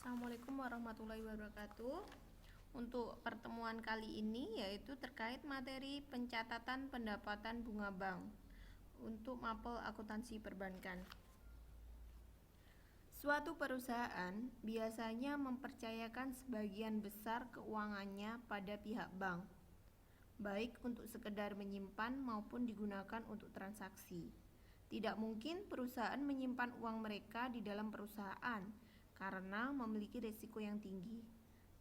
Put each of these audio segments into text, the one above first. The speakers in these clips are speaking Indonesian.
Assalamualaikum warahmatullahi wabarakatuh. Untuk pertemuan kali ini yaitu terkait materi pencatatan pendapatan bunga bank untuk mapel akuntansi perbankan. Suatu perusahaan biasanya mempercayakan sebagian besar keuangannya pada pihak bank, baik untuk sekedar menyimpan maupun digunakan untuk transaksi. Tidak mungkin perusahaan menyimpan uang mereka di dalam perusahaan karena memiliki risiko yang tinggi.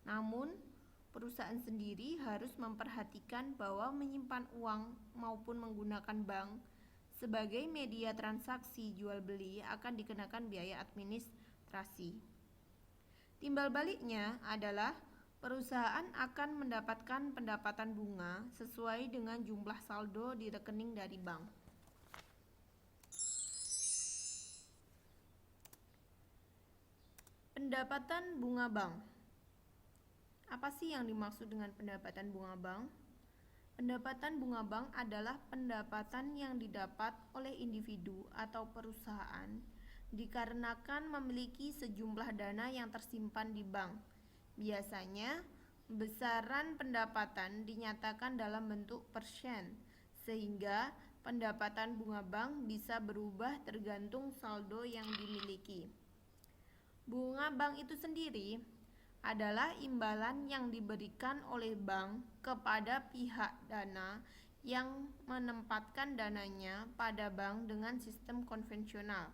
Namun, perusahaan sendiri harus memperhatikan bahwa menyimpan uang maupun menggunakan bank sebagai media transaksi jual beli akan dikenakan biaya administrasi. Timbal baliknya adalah perusahaan akan mendapatkan pendapatan bunga sesuai dengan jumlah saldo di rekening dari bank. Pendapatan bunga bank. Apa sih yang dimaksud dengan pendapatan bunga bank? Pendapatan bunga bank adalah pendapatan yang didapat oleh individu atau perusahaan dikarenakan memiliki sejumlah dana yang tersimpan di bank. Biasanya, besaran pendapatan dinyatakan dalam bentuk persen, sehingga pendapatan bunga bank bisa berubah tergantung saldo yang dimiliki. Bunga bank itu sendiri adalah imbalan yang diberikan oleh bank kepada pihak dana yang menempatkan dananya pada bank dengan sistem konvensional.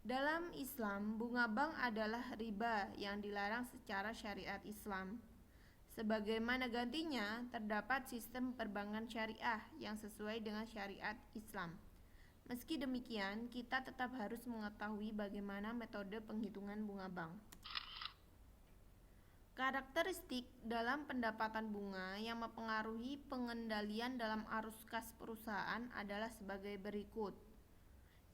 Dalam Islam, bunga bank adalah riba yang dilarang secara syariat Islam. Sebagaimana gantinya, terdapat sistem perbankan syariah yang sesuai dengan syariat Islam. Meski demikian, kita tetap harus mengetahui bagaimana metode penghitungan bunga bank. Karakteristik dalam pendapatan bunga yang mempengaruhi pengendalian dalam arus kas perusahaan adalah sebagai berikut.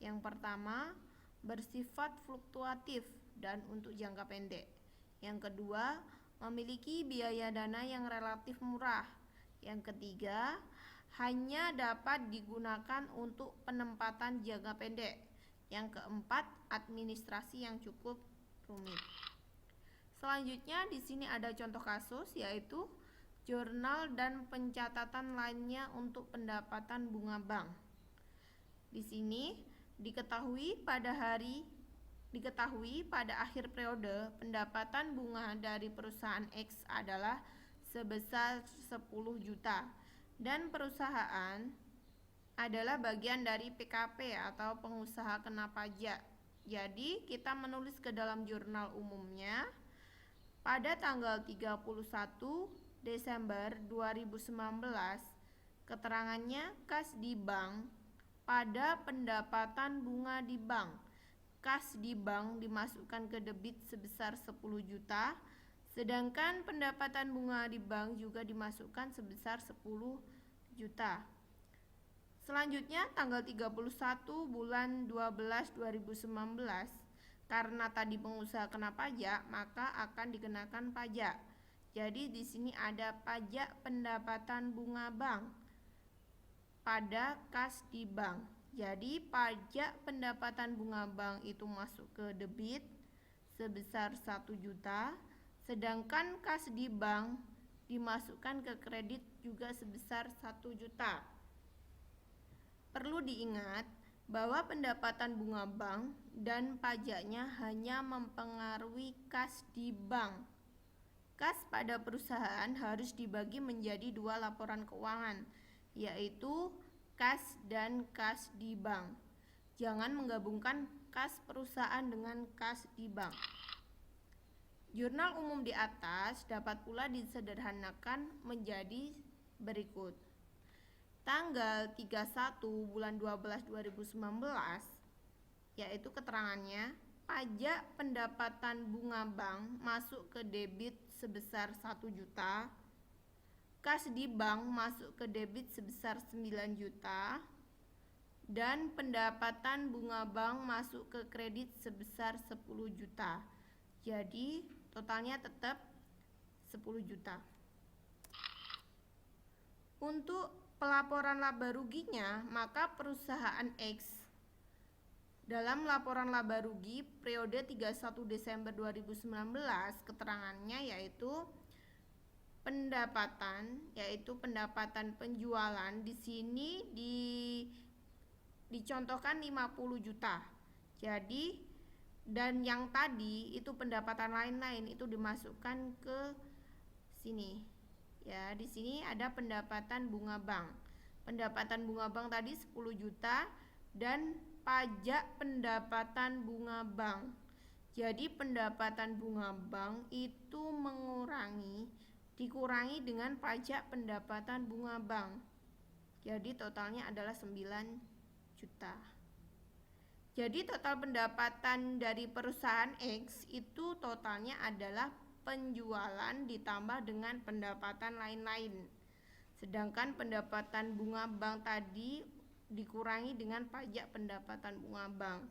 Yang pertama, bersifat fluktuatif dan untuk jangka pendek. Yang kedua, memiliki biaya dana yang relatif murah. Yang ketiga, hanya dapat digunakan untuk penempatan jangka pendek. Yang keempat, administrasi yang cukup rumit. Selanjutnya di sini ada contoh kasus yaitu jurnal dan pencatatan lainnya untuk pendapatan bunga bank. Di sini diketahui pada akhir periode pendapatan bunga dari perusahaan X adalah sebesar 10 juta dan perusahaan adalah bagian dari PKP atau pengusaha kena pajak. Jadi kita menulis ke dalam jurnal umumnya pada tanggal 31 Desember 2019 keterangannya kas di bank pada pendapatan bunga di bank. Kas di bank dimasukkan ke debit sebesar 10 juta, sedangkan pendapatan bunga di bank juga dimasukkan sebesar 10 juta. Selanjutnya tanggal 31 bulan 12 2019, karena tadi pengusaha kena pajak, maka akan dikenakan pajak. Jadi di sini ada pajak pendapatan bunga bank pada kas di bank. Jadi pajak pendapatan bunga bank itu masuk ke debit sebesar 1 juta, sedangkan kas di bank dimasukkan ke kredit juga sebesar 1 juta. Perlu diingat bahwa pendapatan bunga bank dan pajaknya hanya mempengaruhi kas di bank. Kas pada perusahaan harus dibagi menjadi dua laporan keuangan, yaitu kas dan kas di bank. Jangan menggabungkan kas perusahaan dengan kas di bank. Jurnal umum di atas dapat pula disederhanakan menjadi berikut. Tanggal 31 bulan 12 2019, yaitu keterangannya, pajak pendapatan bunga bank masuk ke debit sebesar 1 juta, kas di bank masuk ke debit sebesar 9 juta, dan pendapatan bunga bank masuk ke kredit sebesar 10 juta. Jadi totalnya tetap 10 juta. Untuk pelaporan laba ruginya, maka perusahaan X Dalam laporan laba rugi periode 31 Desember 2019, keterangannya yaitu pendapatan penjualan di sini dicontohkan 50 juta. Jadi dan yang tadi itu pendapatan lain-lain itu dimasukkan ke sini. Ya, di sini ada pendapatan bunga bank. Pendapatan bunga bank tadi 10 juta dan pajak pendapatan bunga bank. Jadi pendapatan bunga bank itu dikurangi dengan pajak pendapatan bunga bank. Jadi totalnya adalah 9 juta. Jadi total pendapatan dari perusahaan X itu totalnya adalah penjualan ditambah dengan pendapatan lain-lain. Sedangkan pendapatan bunga bank tadi dikurangi dengan pajak pendapatan bunga bank.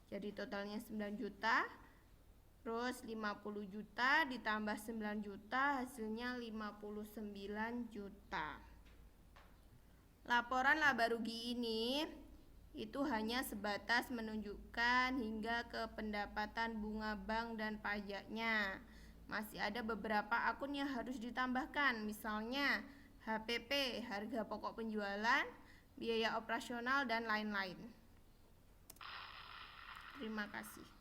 Jadi totalnya 9 juta. Terus 50 juta ditambah 9 juta hasilnya 59 juta. Laporan laba rugi ini itu hanya sebatas menunjukkan hingga ke pendapatan bunga bank dan pajaknya. Masih ada beberapa akun yang harus ditambahkan, misalnya HPP, harga pokok penjualan, biaya operasional, dan lain-lain. Terima kasih.